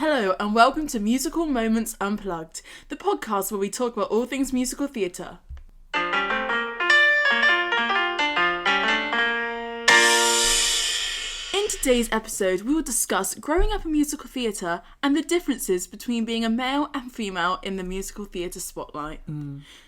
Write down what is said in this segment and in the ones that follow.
Hello and welcome to Musical Moments Unplugged, the podcast where we talk about all things musical theatre. In today's episode, we will discuss growing up in musical theatre and the differences between being a male and female in the musical theatre spotlight.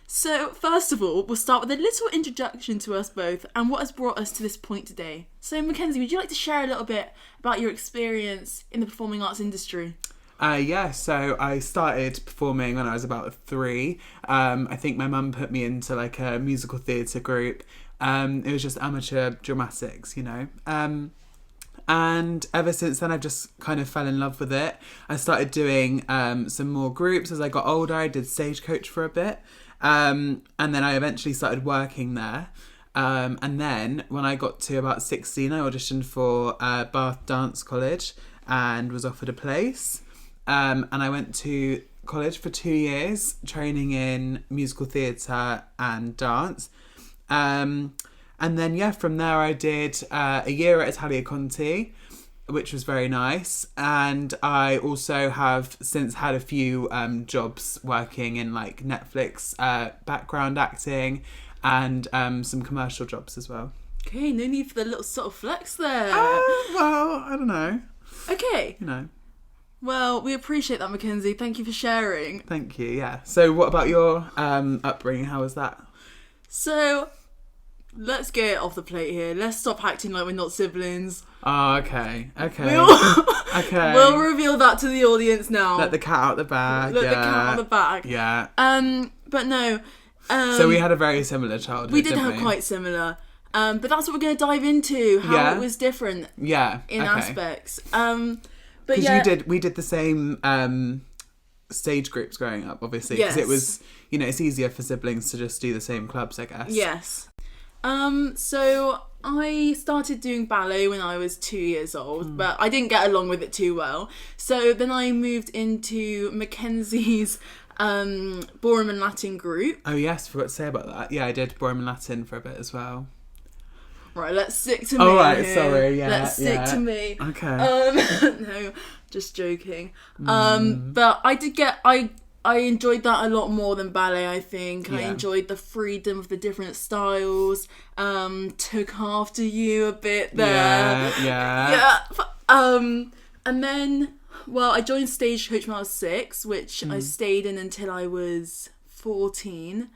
So, first of all, we'll start with a little introduction to us both and what has brought us to this point today. So, Mackenzie, would you like to share a little bit about your experience in the performing arts industry? So I started performing when I was about 3. I think my mum put me into like a musical theatre group. It was just amateur dramatics, you know. And ever since then, I've just kind of fell in love with it. I started doing some more groups as I got older. I did Stagecoach for a bit. And then I eventually started working there. And then when I got to about 16, I auditioned for Bath Dance College and was offered a place. And I went to college for 2 years, training in musical theatre and dance. And then, from there I did a year at Italia Conti, which was very nice. And I also have since had a few jobs working in like Netflix background acting and some commercial jobs as well. Okay, no need for the little subtle flex there. Well, I don't know. Okay. You know. Well, we appreciate that, Mackenzie. Thank you for sharing. Thank you, yeah. So what about your upbringing? How was that? So, let's get it off the plate here. Let's stop acting like we're not siblings. Oh, okay. Okay. We'll reveal that to the audience now. Let the cat out the bag. Let the cat out the bag. Yeah. But no. So we had a very similar childhood, We did have quite similar. But that's what we're going to dive into, how it was different in aspects. Because we did the same stage groups growing up, obviously. Because it was, it's easier for siblings to just do the same clubs, I guess. Yes. So I started doing ballet when I was 2 years old, but I didn't get along with it too well. So then I moved into Mackenzie's Ballroom and Latin group. Oh yes, forgot to say about that. Yeah, I did Ballroom and Latin for a bit as well. Right, let's stick to me. Oh, right, here. sorry, yeah. Let's stick to me. Okay. No, just joking. But I enjoyed that a lot more than ballet, I think. Yeah. I enjoyed the freedom of the different styles. Took after you a bit there. Yeah. And then, I joined Stagecoach when I was 6, which I stayed in until I was 14.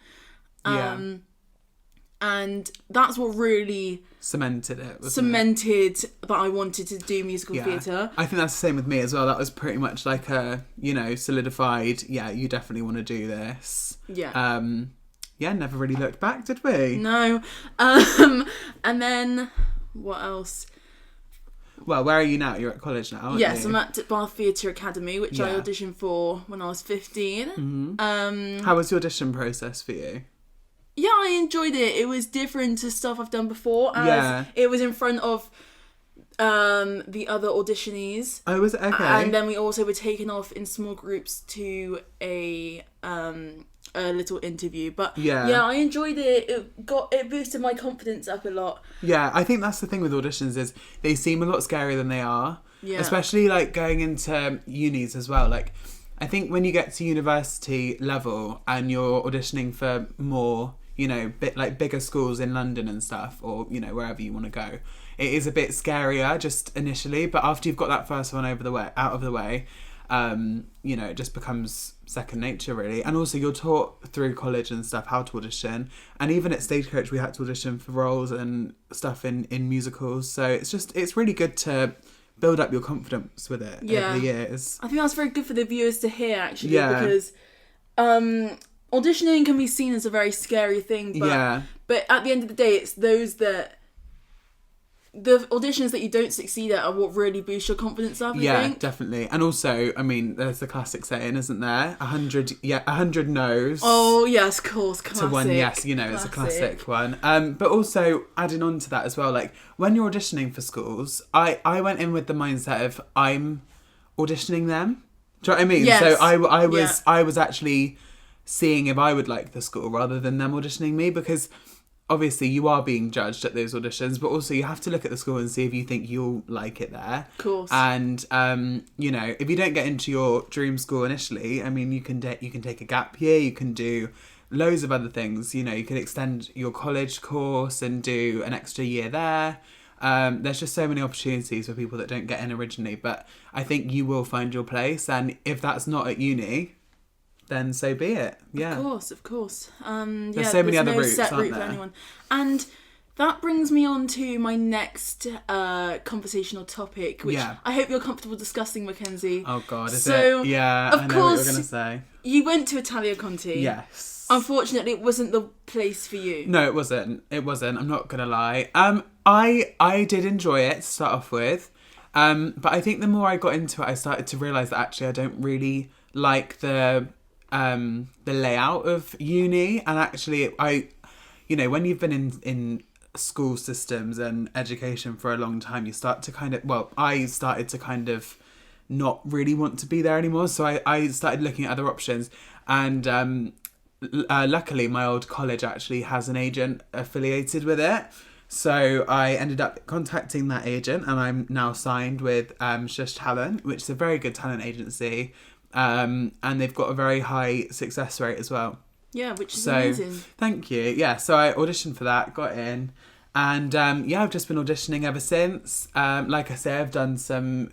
And that's what really cemented it. That I wanted to do musical theatre. I think that's the same with me as well. That was pretty much like a, solidified, you definitely want to do this. Yeah. Never really looked back, did we? No. And then, what else? Well, where are you now? You're at college now, aren't you? Yes, I'm at Bath Theatre Academy, which I auditioned for when I was 15. Mm-hmm. How was the audition process for you? Yeah, I enjoyed it. It was different to stuff I've done before. It was in front of the other auditionees. Oh, was it? Okay. And then we also were taken off in small groups to a little interview. But I enjoyed it. It boosted my confidence up a lot. Yeah, I think that's the thing with auditions is they seem a lot scarier than they are. Yeah. Especially like going into unis as well. Like, I think when you get to university level and you're auditioning for more, bigger schools in London and stuff, or, wherever you want to go, it is a bit scarier just initially. But after you've got that first one out of the way, it just becomes second nature, really. And also you're taught through college and stuff how to audition. And even at Stagecoach, we had to audition for roles and stuff in musicals. So it's really good to build up your confidence with it over the years. I think that's very good for the viewers to hear, actually, because auditioning can be seen as a very scary thing, but at the end of the day, it's the auditions that you don't succeed at are what really boost your confidence up, I think. Yeah, definitely. And also, I mean, there's the classic saying, isn't there? 100 no's. Oh, yes, of course, classic. To one yes, it's a classic one. But also, adding on to that as well, like, when you're auditioning for schools, I went in with the mindset of, I'm auditioning them. Do you know what I mean? Yes. So I was actually seeing if I would like the school rather than them auditioning me, because obviously you are being judged at those auditions, but also you have to look at the school and see if you think you'll like it there. Of course. And you know, if you don't get into your dream school initially, I mean, you can take a gap year, you can do loads of other things. You know, you can extend your college course and do an extra year there. There's just so many opportunities for people that don't get in originally, but I think you will find your place, and if that's not at uni, then so be it. Yeah, of course. There's so many other routes, set aren't route there? for anyone. And that brings me on to my next conversational topic, which I hope you're comfortable discussing, Mackenzie. Oh God, is so, it? Yeah, of I know course, what you're gonna say. You went to Italia Conti. Yes. Unfortunately, it wasn't the place for you. No, it wasn't. It wasn't. I'm not gonna lie. I did enjoy it to start off with, but I think the more I got into it, I started to realise that actually I don't really like the layout of uni, and actually you know, when you've been in school systems and education for a long time, you start to I started to kind of not really want to be there anymore, so I started looking at other options, and luckily my old college actually has an agent affiliated with it, so I ended up contacting that agent, and I'm now signed with Shush Talent, which is a very good talent agency, and they've got a very high success rate as well. Yeah, which is amazing. Thank you. Yeah, so I auditioned for that, got in, and I've just been auditioning ever since. Like I say, I've done some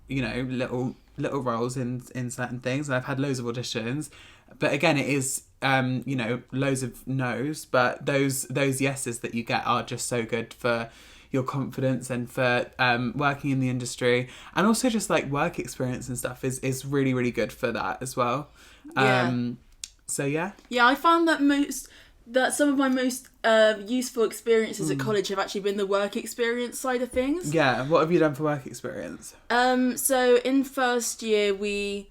you know, little roles in certain things, and I've had loads of auditions, but again, it is you know, loads of no's, but those yeses that you get are just so good for your confidence and for working in the industry, and also just like work experience and stuff is really, really good for that as well. So yeah, I found that some of my most useful experiences at college have actually been the work experience side of things. Yeah, what have you done for work experience? So in first year we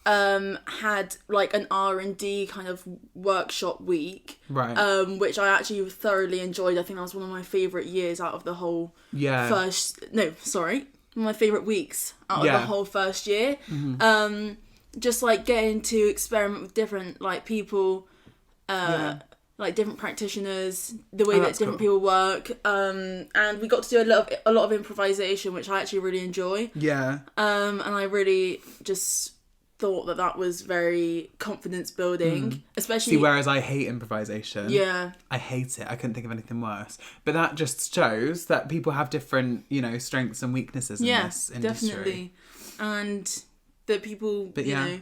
had like an R&D kind of workshop week, right? Which I actually thoroughly enjoyed. I think that was one of my favourite years out of the whole one of my favourite weeks out of the whole first year. Mm-hmm. Just like getting to experiment with different like people, like different practitioners, the way that different people work, and we got to do a lot of improvisation, which I actually really enjoy. Yeah. And I really just thought that was very confidence building, especially. See, whereas I hate improvisation. Yeah. I hate it. I couldn't think of anything worse. But that just shows that people have different, you know, strengths and weaknesses in this industry. Definitely. And that people, you know,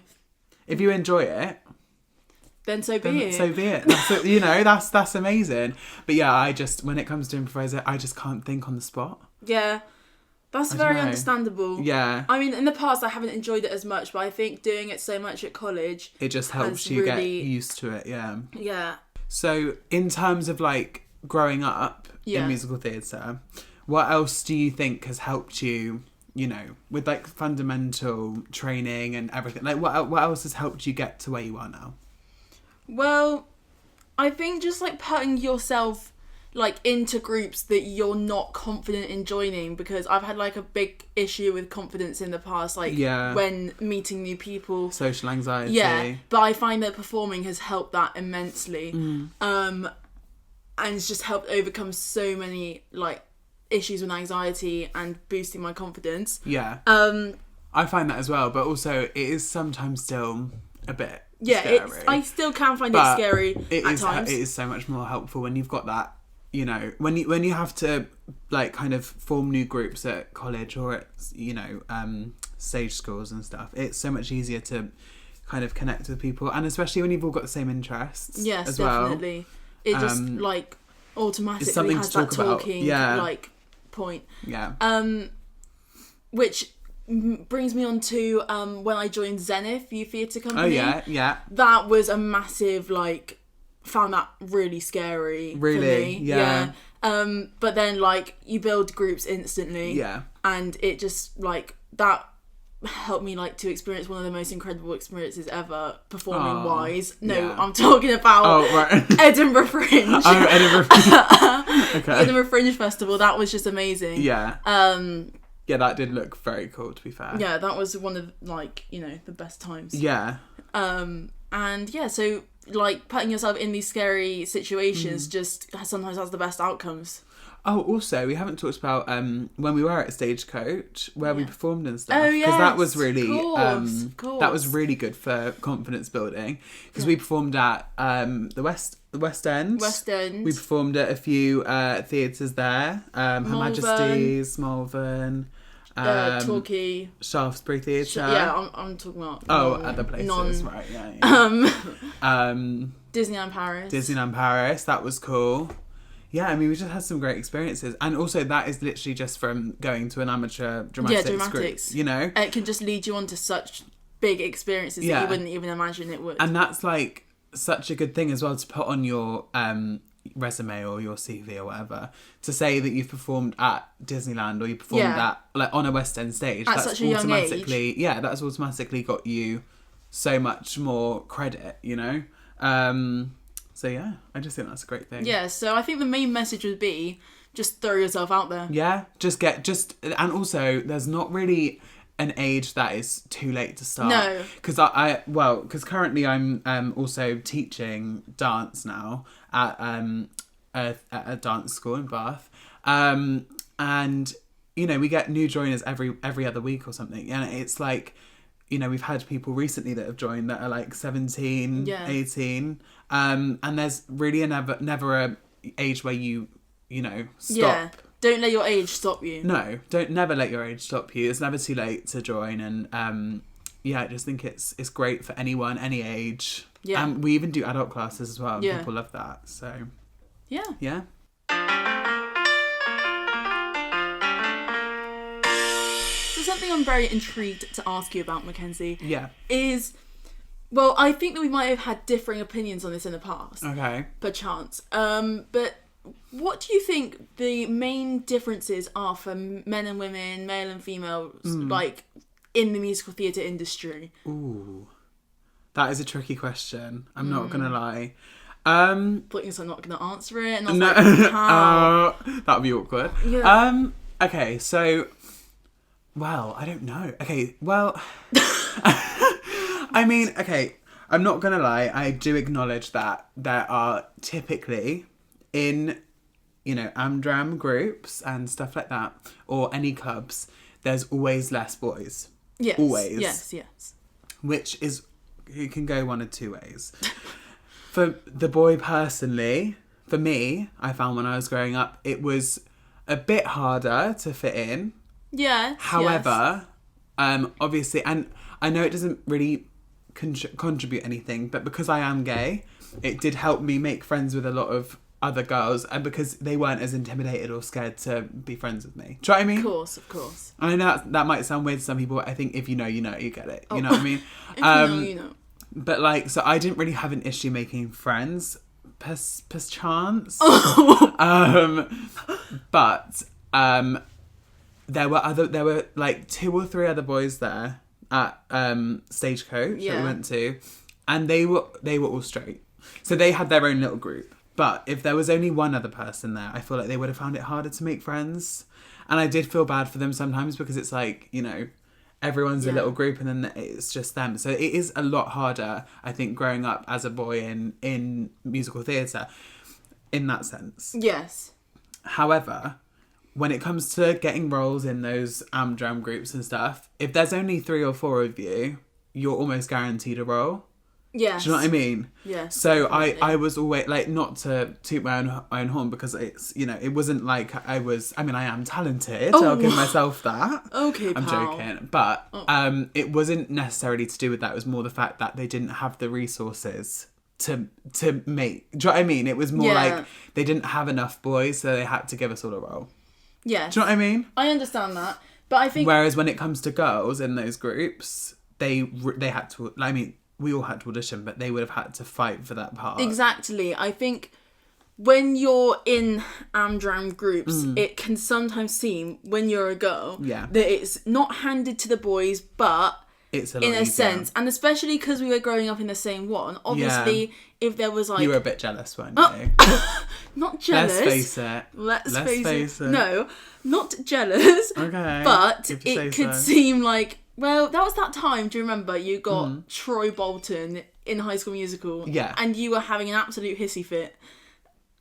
if you enjoy it, then so be it. So be it. That's, you know, that's amazing. But yeah, when it comes to improvising, I just can't think on the spot. Yeah. That's very understandable. Yeah. I mean, in the past, I haven't enjoyed it as much, but I think doing it so much at college, it just helps you get used to it. Yeah. Yeah. So, in terms of like growing up in musical theatre, what else do you think has helped you? You know, with like fundamental training and everything. Like, what else has helped you get to where you are now? Well, I think just like putting yourself like into groups that you're not confident in joining, because I've had like a big issue with confidence in the past, like when meeting new people, social anxiety, but I find that performing has helped that immensely, and it's just helped overcome so many like issues with anxiety and boosting my confidence. I find that as well, but also it is sometimes still a bit scary. I still can find it scary at times. It is so much more helpful when you've got that. You know, when you have to like kind of form new groups at college or at, you know, stage schools and stuff, it's so much easier to kind of connect with people, and especially when you've all got the same interests. Yes, as definitely. Well. It just like automatically has that talking like point. Yeah. Which brings me on to when I joined Zenith Youth Theatre Company. Oh yeah. That was a massive like. Found that really scary for me. Yeah. But then like you build groups instantly. Yeah. And it just like that helped me like to experience one of the most incredible experiences ever performing wise. I'm talking about Edinburgh Fringe. Edinburgh Fringe. Okay. Edinburgh Fringe Festival. That was just amazing. Yeah. Yeah, that did look very cool, to be fair. Yeah, that was one of like, you know, the best times. Yeah. And yeah, so like putting yourself in these scary situations just sometimes has the best outcomes. Oh, also, we haven't talked about when we were at Stagecoach, where we performed and stuff. Oh, Because yes, that was really, of course. that was really good for confidence building. Because we performed at the West End. West End. We performed at a few theatres there. Her Majesty's, Malvern. Torquay. Shaftesbury Theatre. I'm talking about. Other places, right? Yeah. Disneyland Paris. Disneyland Paris. That was cool. Yeah, I mean, we just had some great experiences. And also, that is literally just from going to an amateur dramatics group, you know? It can just lead you on to such big experiences that you wouldn't even imagine it would. And that's, like, such a good thing as well to put on your resume or your CV or whatever, to say that you've performed at Disneyland or you performed at, like, on a West End stage. At such a young age. Yeah, that's automatically got you so much more credit, you know? So yeah, I just think that's a great thing. Yeah, so I think the main message would be just throw yourself out there. Yeah, and also there's not really an age that is too late to start. No. Because currently I'm also teaching dance now at a dance school in Bath. And you know, we get new joiners every other week or something. And it's like, you know, we've had people recently that have joined that are like 17, 18. And there's really never a age where you know, stop. Yeah. Don't let your age stop you. No, never let your age stop you. It's never too late to join. And I just think it's great for anyone, any age. Yeah. And we even do adult classes as well. And people love that. So yeah. Yeah. So something I'm very intrigued to ask you about, Mackenzie, is, well, I think that we might have had differing opinions on this in the past. Okay. Perchance. But what do you think the main differences are for men and women, male and female, like, in the musical theatre industry? Ooh. That is a tricky question. I'm not going to lie. Thought you were not going to answer it, and I was like, how? That would be awkward. Yeah. Okay, so... Well, I don't know. Okay, well... I mean, okay, I'm not going to lie. I do acknowledge that there are typically in, you know, Amdram groups and stuff like that, or any clubs, there's always less boys. Yes. Always. Yes. Which is... It can go one of two ways. For the boy personally, for me, I found when I was growing up, it was a bit harder to fit in. Yeah. However, obviously, and I know it doesn't really contribute anything, but because I am gay, it did help me make friends with a lot of other girls, and because they weren't as intimidated or scared to be friends with me. Do you know what I mean? Of course. I know that might sound weird to some people, but I think if you know, you know, you get it. You know what I mean? If you know, you know. But like, so I didn't really have an issue making friends, perchance. But there were like 2 or 3 other boys there at Stagecoach that we went to, and they were all straight, so they had their own little group. But if there was only one other person there, I feel like they would have found it harder to make friends, and I did feel bad for them sometimes, because it's like, you know, everyone's a little group and then it's just them. So it is a lot harder, I think, growing up as a boy in musical theatre in that sense. Yes. However, when it comes to getting roles in those Amdram groups and stuff, if there's only 3 or 4 of you, you're almost guaranteed a role. Yes. Do you know what I mean? Yeah. So I was always, like, not to toot my own horn, because it's, you know, it wasn't like I am talented. I'll give myself that. Okay, I'm pal. joking. But it wasn't necessarily to do with that. It was more the fact that they didn't have the resources to make. Do you know what I mean? It was more like they didn't have enough boys, so they had to give us all a role. Yes. Do you know what I mean? I understand that. But I think... Whereas when it comes to girls in those groups, they had to... I mean, we all had to audition, but they would have had to fight for that part. Exactly. I think when you're in Amdram groups, it can sometimes seem, when you're a girl, that it's not handed to the boys, but it's a lot in a easier. sense. And especially because we were growing up in the same one. Obviously, if there was like... You were a bit jealous, weren't you? Not jealous. Let's face it. Let's face it. No, not jealous. Okay. But it could seem like... Well, that was that time. Do you remember? You got Troy Bolton in High School Musical. Yeah. And you were having an absolute hissy fit.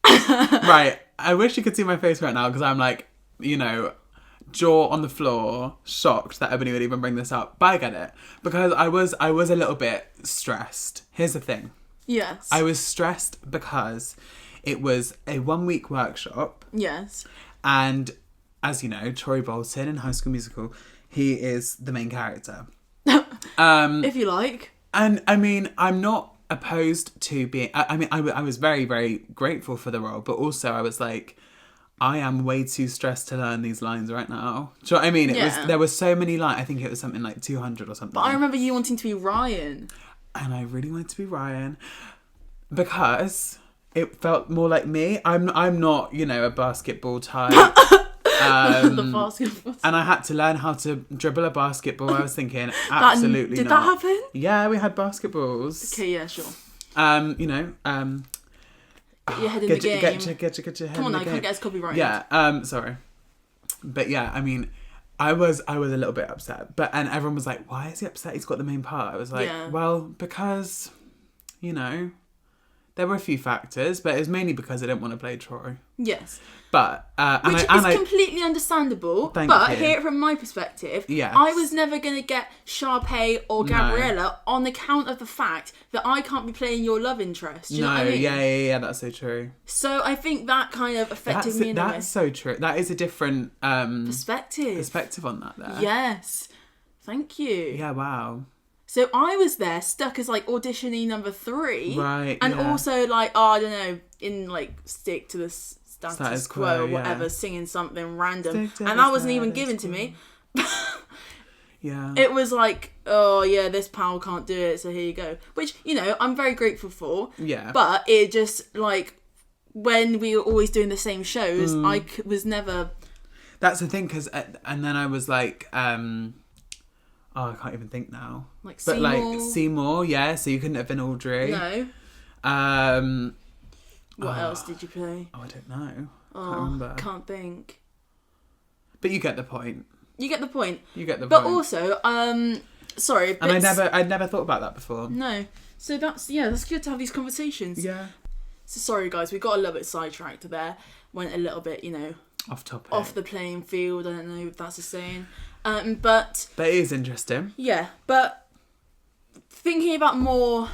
Right. I wish you could see my face right now because I'm like, you know, jaw on the floor, shocked that Ebony would even bring this up. But I get it. Because I was a little bit stressed. Here's the thing. Yes. I was stressed because it was a 1-week workshop. Yes. And as you know, Troy Bolton in High School Musical, he is the main character. If you like. And I mean, I'm not opposed to being... I was very, very grateful for the role, but also I was like, I am way too stressed to learn these lines right now. Do you know what I mean? There were so many lines. I think it was something like 200 or something. But I remember you wanting to be Ryan. And I really wanted to be Ryan because it felt more like me. I'm not, you know, a basketball type. The basketball. And I had to learn how to dribble a basketball. I was thinking, absolutely Did not. that happen? Yeah, we had basketballs. Okay, yeah, sure. You know, Get your head in the game. Get your head Come on in the now, game. can't get us copyrighted. Yeah, sorry. But yeah, I mean, I was a little bit upset. And everyone was like, why is he upset? He's got the main part. I was like, well, because, you know, there were a few factors, but it was mainly because I didn't want to play Troy. Yes. But which is completely understandable. Thank but you. here from my perspective, Yes. I was never going to get Sharpay or Gabriella on account of the fact that I can't be playing your love interest. Do you know what I mean? Yeah, that's so true. So I think that kind of affected me in a way. That's so true. That is a different perspective on that there. Yes. Thank you. Yeah, wow. So I was there stuck as like auditionee number 3. Right. And also like, I don't know, in like stick to the status quo, whatever, singing something random. And that wasn't even given to me. Yeah. It was like, oh yeah, this pal can't do it, so here you go. Which, you know, I'm very grateful for. Yeah. But it just, like, when we were always doing the same shows, I was never... That's the thing, because... And then I was like... I can't even think now. Like But Seymour. like Seymour, yeah, so you couldn't have been Audrey. No. What else did you play? I don't know. Oh, Can't remember. Can't think. But you get the point. You get the point. But But also, sorry. And I'd never thought about that before. No. So that's good to have these conversations. Yeah. So sorry guys, we got a little bit sidetracked there. Went a little bit, you know, Off topic. off the playing field. I don't know if that's a saying. But it is interesting. Yeah, but thinking about more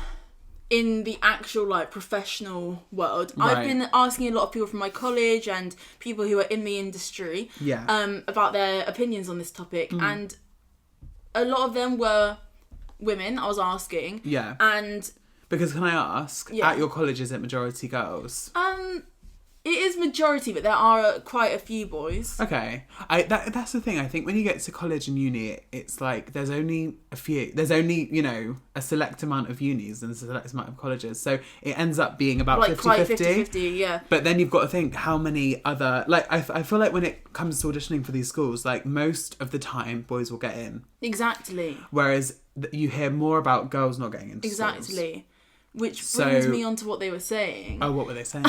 in the actual like professional world, Right. I've been asking a lot of people from my college and people who are in the industry about their opinions on this topic, and a lot of them were women. I was asking, and because can I ask, at your college is it majority girls? it is majority, but there are quite a few boys. Okay, that's the thing. I think when you get to college and uni, it's like there's only a few. There's only, you know, a select amount of unis and a select amount of colleges. So it ends up being about like 50-50. quite 50-50, yeah. But then you've got to think how many other... Like, I feel like when it comes to auditioning for these schools, like, most of the time, boys will get in. Exactly. Whereas you hear more about girls not getting into schools. Exactly. Which brings me on to what they were saying. Oh, what were they saying?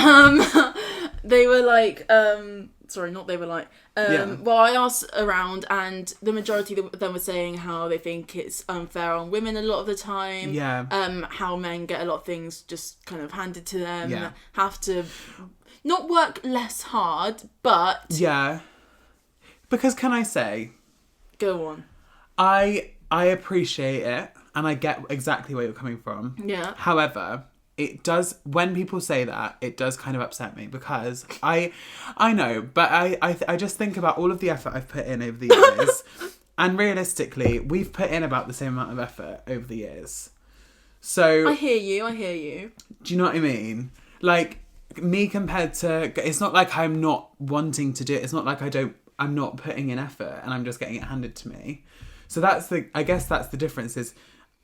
They were like, well, I asked around and the majority of them were saying how they think it's unfair on women a lot of the time. Yeah. How men get a lot of things just kind of handed to them. Yeah. Have to not work less hard, but... Yeah. Because can I say... Go on. I appreciate it and I get exactly where you're coming from. Yeah. However... It does, when people say that, it does kind of upset me because I know, but I just think about all of the effort I've put in over the years and realistically, we've put in about the same amount of effort over the years. So... I hear you. Do you know what I mean? Like, me compared to... It's not like I'm not wanting to do it. It's not like I'm not putting in effort and I'm just getting it handed to me. So I guess that's the difference is...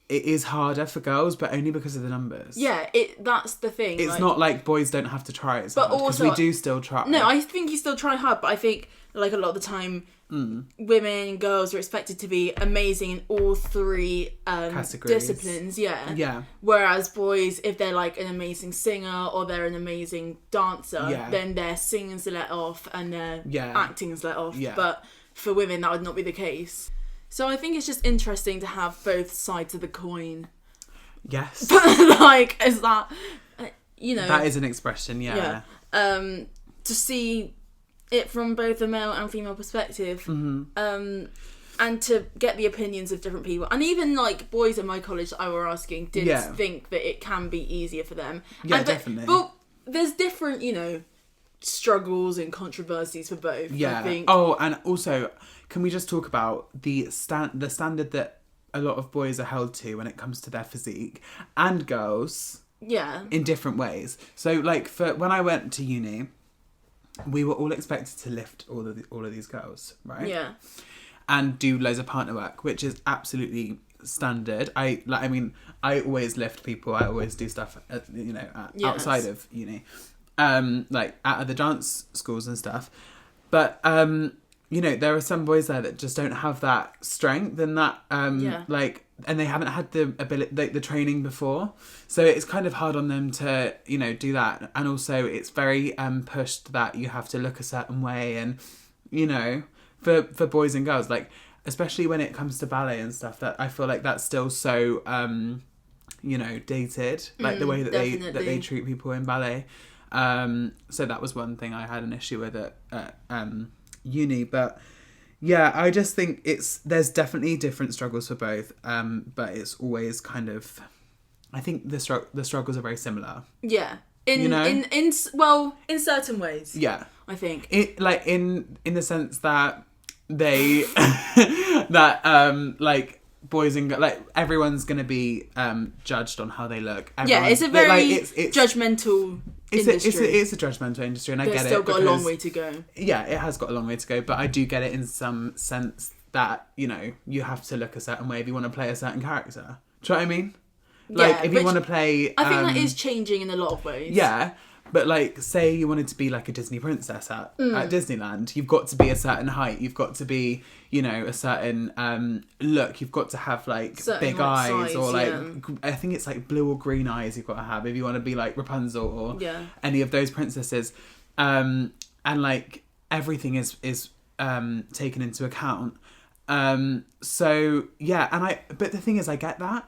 It is harder for girls, but only because of the numbers. Yeah, that's the thing. It's not like boys don't have to try as hard, because we do still try. No, I think you still try hard, but I think, like, a lot of the time, women and girls are expected to be amazing in all 3 disciplines. Yeah. Whereas boys, if they're, like, an amazing singer or they're an amazing dancer, then their singing's let off and their acting's let off. Yeah. But for women, that would not be the case. So I think it's just interesting to have both sides of the coin. Yes. Like, is that, you know... That is an expression, yeah. To see it from both a male and female perspective, and to get the opinions of different people, and even like boys at my college that I were asking did think that it can be easier for them. Yeah, definitely. But there's different, you know, struggles and controversies for both. Yeah. I think. Oh, and also, can we just talk about the standard that a lot of boys are held to when it comes to their physique, and girls. Yeah. In different ways. So, like, for when I went to uni, we were all expected to lift all of these girls, right? Yeah. And do loads of partner work, which is absolutely standard. I always lift people. I always do stuff, outside of uni, like at other dance schools and stuff. But there are some boys there that just don't have that strength and that and they haven't had the ability, like the training before. So it's kind of hard on them to, do that. And also it's very pushed that you have to look a certain way, and for boys and girls, like especially when it comes to ballet and stuff, that I feel like that's still so dated, like the way that they treat people in ballet. So that was one thing I had an issue with at uni. But yeah, I just think there's definitely different struggles for both, but it's always kind of, I think the struggles are very similar. Yeah. In certain ways. Yeah. I think. In the sense that they boys and like everyone's gonna be judged on how they look. It's a very it's judgmental industry. It's a judgmental industry, and I get it. It's still got a long way to go. Yeah, it has got a long way to go, but I do get it in some sense that you have to look a certain way if you want to play a certain character. Do you know what I mean? Like if you want to play, I think that is changing in a lot of ways. Yeah. But, like, say you wanted to be, like, a Disney princess at Disneyland, you've got to be a certain height. You've got to be, a certain look. You've got to have, like, certain, big eyes. Size, or, like, I think it's, like, blue or green eyes you've got to have if you want to be, like, Rapunzel or any of those princesses. And, like, everything is taken into account. So, yeah. But the thing is, I get that.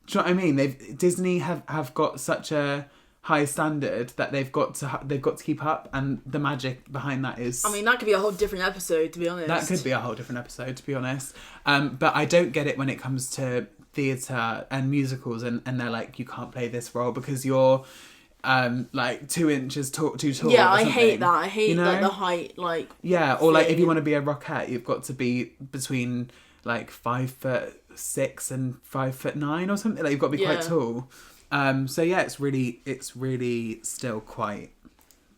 Do you know what I mean? Disney have got such a high standard that they've got to keep up, and the magic behind that is, I mean, that could be a whole different episode, to be honest. That could be a whole different episode, to be honest. But I don't get it when it comes to theatre and musicals, and they're like, you can't play this role because you're like 2 inches too tall. Yeah, I hate that. I hate like the height, like or like if you want to be a rockette, you've got to be between like 5'6" and 5'9" or something. Like you've got to be quite tall. So yeah, it's really still quite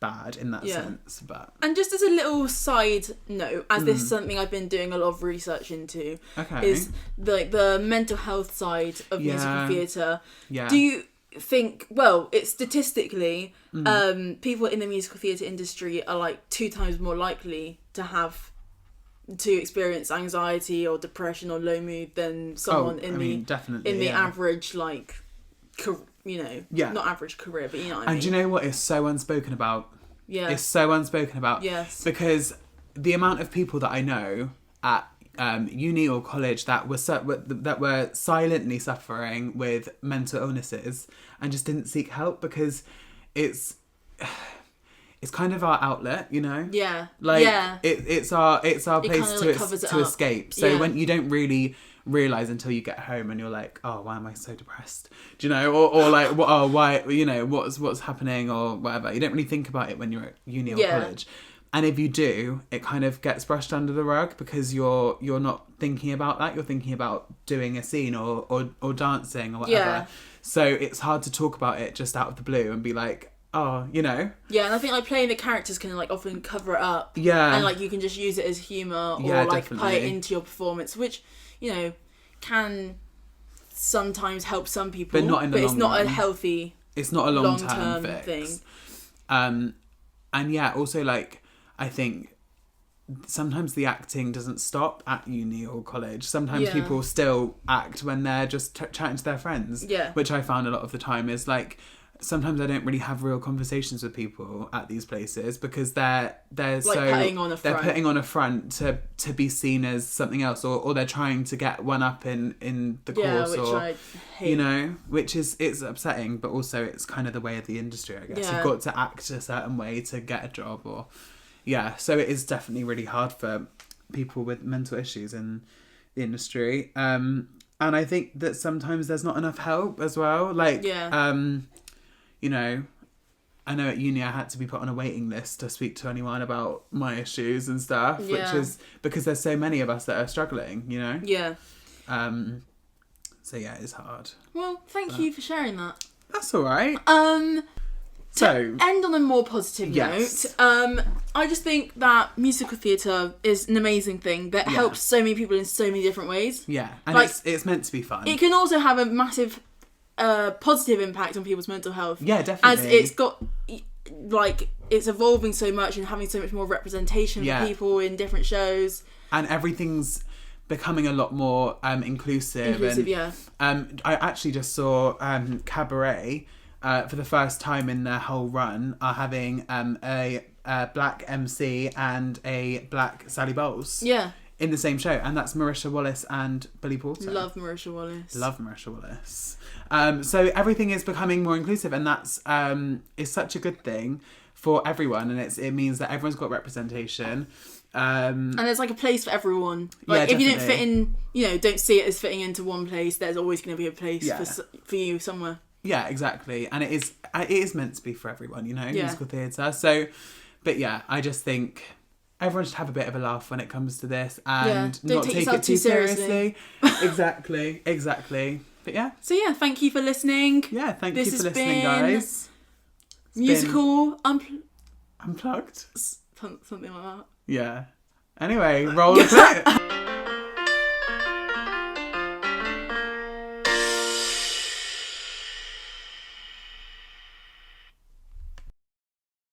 bad in that sense. But and just as a little side note, as this is something I've been doing a lot of research into, is like the mental health side of musical theatre. Yeah. Do you think, well, it's statistically, people in the musical theatre industry are like 2 times more likely to experience anxiety or depression or low mood than someone in the average, like, not average career, but you know what I mean. And do you know what is so unspoken about? Yeah. It's so unspoken about. Yes. Because the amount of people that I know at uni or college that were silently suffering with mental illnesses and just didn't seek help because it's kind of our outlet, Yeah. Like it's our place to escape. So when you don't really realise until you get home and you're like, oh, why am I so depressed? Do you know? Or like, why, what's happening or whatever. You don't really think about it when you're at uni or college. And if you do, it kind of gets brushed under the rug because you're not thinking about that. You're thinking about doing a scene or dancing or whatever. Yeah. So it's hard to talk about it just out of the blue and be like, oh, Yeah, and I think like playing the characters can like often cover it up. Yeah. And like you can just use it as humour or like play it into your performance, which, can sometimes help some people. But not in the long run. But it's not a healthy, it's not a long-term thing. And yeah, also like, I think sometimes the acting doesn't stop at uni or college. Sometimes people still act when they're just chatting to their friends. Yeah. Which I found a lot of the time is like, sometimes I don't really have real conversations with people at these places because they're Like so putting on a they're front. putting on a front to be seen as something else, or they're trying to get one up in the course, which or I hate. you know, which is, it's upsetting, but also it's kind of the way of the industry, I guess. Yeah. You've got to act a certain way to get a job, or so it is definitely really hard for people with mental issues in the industry. And I think that sometimes there's not enough help as well. Like, you know, I know at uni I had to be put on a waiting list to speak to anyone about my issues and stuff, which is because there's so many of us that are struggling, you know? Yeah. So yeah, it's hard. Well, thank you for sharing that. That's all right. To end on a more positive Yes. note, I just think that musical theatre is an amazing thing that helps so many people in so many different ways. Yeah, and like, it's meant to be fun. It can also have a massive positive impact on people's mental health. Yeah, definitely. As it's got, like, it's evolving so much and having so much more representation for people in different shows. And everything's becoming a lot more inclusive. And, I actually just saw Cabaret, for the first time in their whole run, are having a black MC and a black Sally Bowles. Yeah. In the same show, and that's Marisha Wallace and Billy Porter. Love Marisha Wallace. So everything is becoming more inclusive, and that's is such a good thing for everyone, and it means that everyone's got representation. And there's like a place for everyone. Like if you don't fit in, you know, don't see it as fitting into one place. There's always going to be a place for you somewhere. Yeah, exactly, and it is meant to be for everyone, you know, musical theatre. So, but yeah, I just think everyone should have a bit of a laugh when it comes to this, and not take it too seriously. Exactly. But yeah. So yeah, thank you for listening. Yeah, thank you for listening, guys. Musical Unplugged. Something like that. Yeah. Anyway, roll the clip.